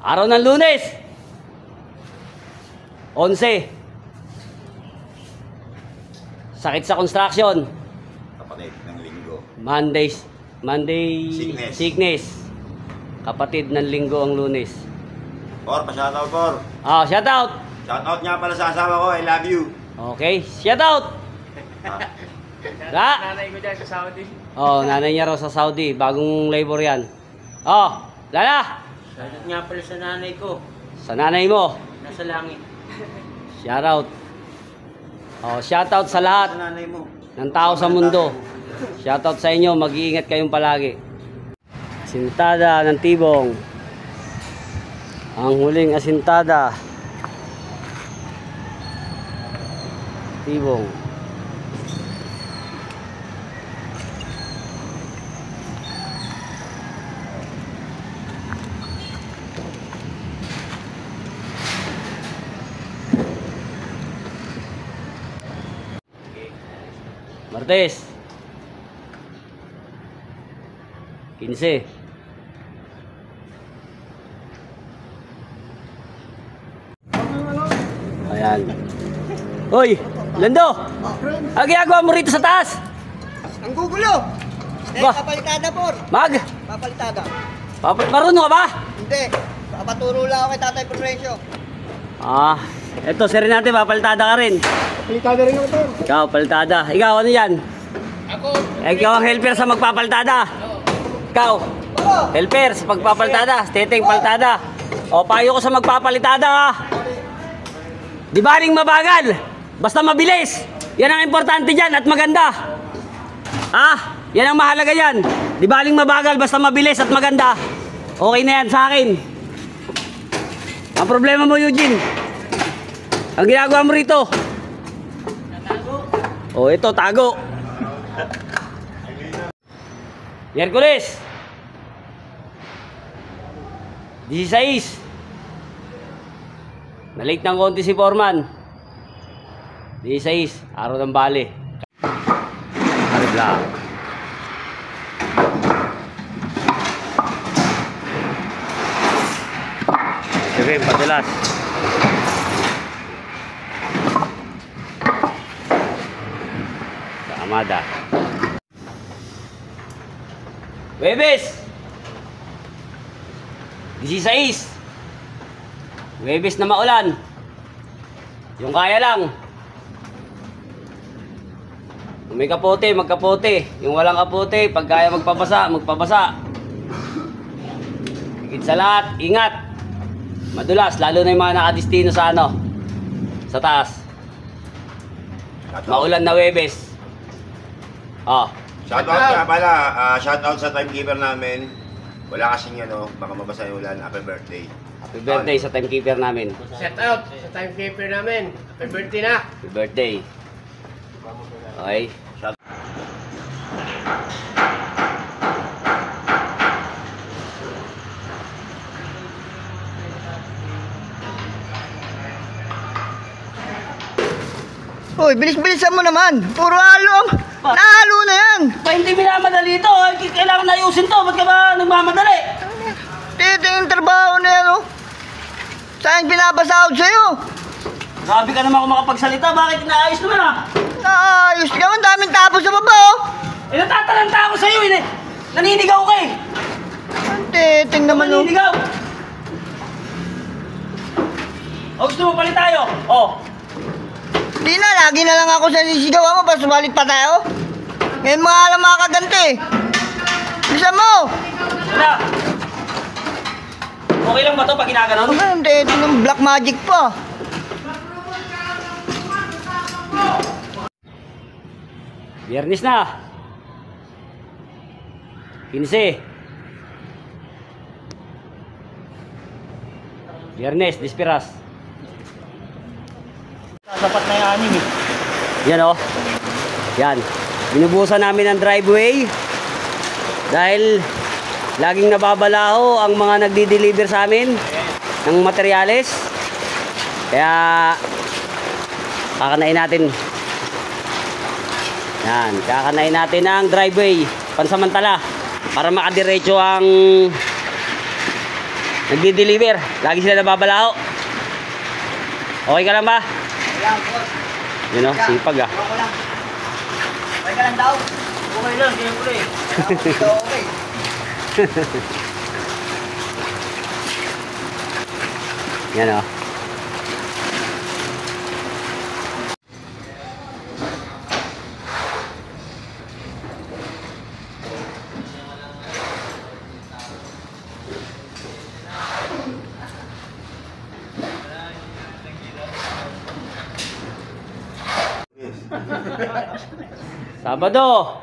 Araw ng Lunes. 11. Sakit sa construction. Kapatid ng linggo. Monday sickness. Kapatid ng linggo ang Lunes. Por, pa-shoutout, Por. Shout out. Shoutout nga pala sa asawa ko, I love you. Okay, shout out. Nanay ko dyan sa Saudi. Nanay niya raw sa Saudi, bagong labor yan. Lala. Shoutout nga pala sa nanay ko. Sa nanay mo. Nasa langit. Shout out. Shout out sa lahat Sa nanay mo. ng tao sa mundo. Shout out sa inyo, mag-iingat kayong palagi. Asintada ng Tibong. Ang huling asintada. Tibong. Martes 15. Ayan. Hoy, Lando! Ang ginagawa mo rito sa taas? Ang gugulo! Ba? Papalitada, Por. Papalitada. Marunong ka ba? Hindi. Papaturo lang ako kay Tatay Florencio. Eto, sir natin, papalitada ka rin. Papalitada rin ako, Por. Ikaw, palitada. Ikaw, ano yan? Ako. Ikaw ang helper sa magpapalitada. Ikaw, helper sa pagpapalitada. Teteng palitada. Payo ko sa magpapalitada, ha? Di baling mabagal. Basta mabilis. Yan ang importante dyan at maganda. Yan ang mahalaga yan. Di baling mabagal, basta mabilis at maganda. Okay na yan sa akin. Ang problema mo, Eugene, ang ginagawa mo rito. Ito, tago. Miyerkules 16. Na-late ng konti si Foreman. 16. Araw ng bale. Aribla. Sige, padulas. Sa Amada. Huwebes 16. Huwebes na maulan. Yung kaya lang. Kung may kapote, magkapote. Yung walang kapote, pag kaya magpabasa, magpabasa. Higit sa lahat, ingat. Madulas, lalo na yung mga nakadistino sa sa taas. Maulan na Huwebes. Shoutout nga pala. Shoutout sa timekeeper namin. Wala kasing baka mabasa yung ulan. Happy birthday. Happy birthday sa timekeeper namin. Shout out sa timekeeper namin. Happy birthday na. Happy birthday. Okay. Uy, bilis-bilisan mo naman. Puro halo. Nahalo na yan. Hindi minamadali ito. Kailangan na ayusin to. Ba't ka ba nagmamadali? Yung trabaho na yan, Saan pinapasahod sa'yo? Grabe ka naman kung makapagsalita. Bakit inaayos naman, Naayos ka. Ang daming tapos sa baba, natatalanta ako sa'yo, naninigaw ka eh. Titing naman, Naninigaw. Gusto mo palit tayo? Di na, lagi na lang ako sa sisigawan mo, basta balik pa tayo. Ngayon mga alam makaganti. Bisa mo! Wala. Okay lang ba ito pag ginaganon? Hindi, ito ng black magic pa. Biyernes na. 15. Biyernes, Dispiras. Dapat na yung anim Yan Yan. Binubusan namin ang driveway dahil laging nababalaho ang mga nagdi-deliver sa amin ng materyales. Kaya kakanain natin. Yan, kakanain natin ang driveway pansamantala para makadiretso ang Nagdi-deliver. Lagi sila nababalao. Okay ka lang ba? Wala, boss. Yun o, sipag ah. Wala ko lang. Okay ka lang daw. Okay lang, siyempre. Okay. Yan o. Sabado.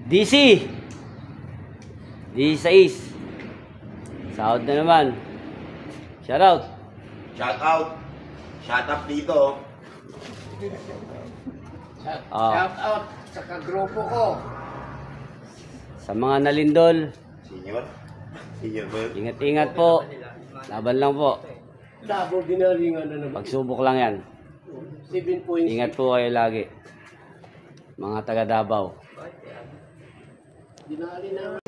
DC. D6. Sahod na naman. Shout out. Shout out. Shout up dito. Shout out sa kagrupo ko. Sa mga nalindol, Senior. Senior ba yun? ingat-ingat po. Laban lang po. Double dinaringan na naman. Pagsubok lang yan. 7 points. Ingat po kayo lagi. Mga taga Davao. Dinali na.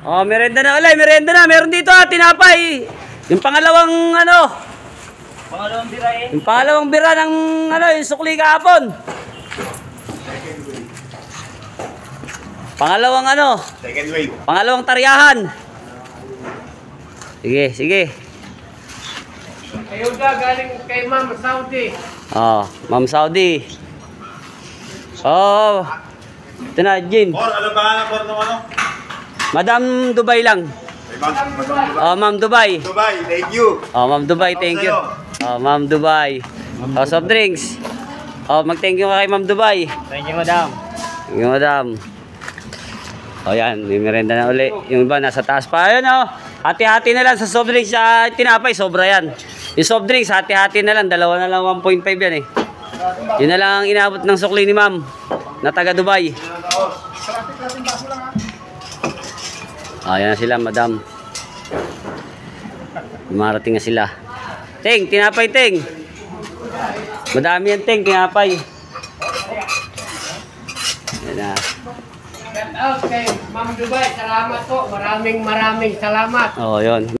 Oh, merenda na ulit, merenda na. Meron dito tinapay. Yung pangalawang ano? Pangalawang bira eh. Yung pangalawang bira ng ano, yung sukli kahapon. Pangalawang ano? Second wave. Pangalawang taryahan. Sige, sige. Ayuda galing kay Ma'am Saudi. Oh, Ma'am Saudi. Oh. Ito na, Jin. Or, ano ba nga ng ano? Madam Dubai lang. Oh, Ma'am Dubai. Dubai, thank you. Oh, Ma'am Dubai, thank you. Oh, Ma'am Dubai. Oh, soft drinks. Oh, mag-thank you ka kay Ma'am Dubai. Thank you, madam. Thank you, madam. Oh, yan. May merenda na uli. Yung iba, nasa taas pa. Ayun, oh. Hati-hati na lang sa soft drinks. Sa tinapay, sobra yan. Yung soft drinks, hati-hati na lang. Dalawa na lang, 1.5 yan eh. Yun na lang ang inabot ng sukli ni Ma'am na taga Dubai. Ayan na sila, madam. Marating na sila. Ting, tinapay, Ting. Madami yan, Ting, tinapay. Ayan na. Shout out kay Ma'am Dubai. Salamat po. Maraming salamat. Oh, yun.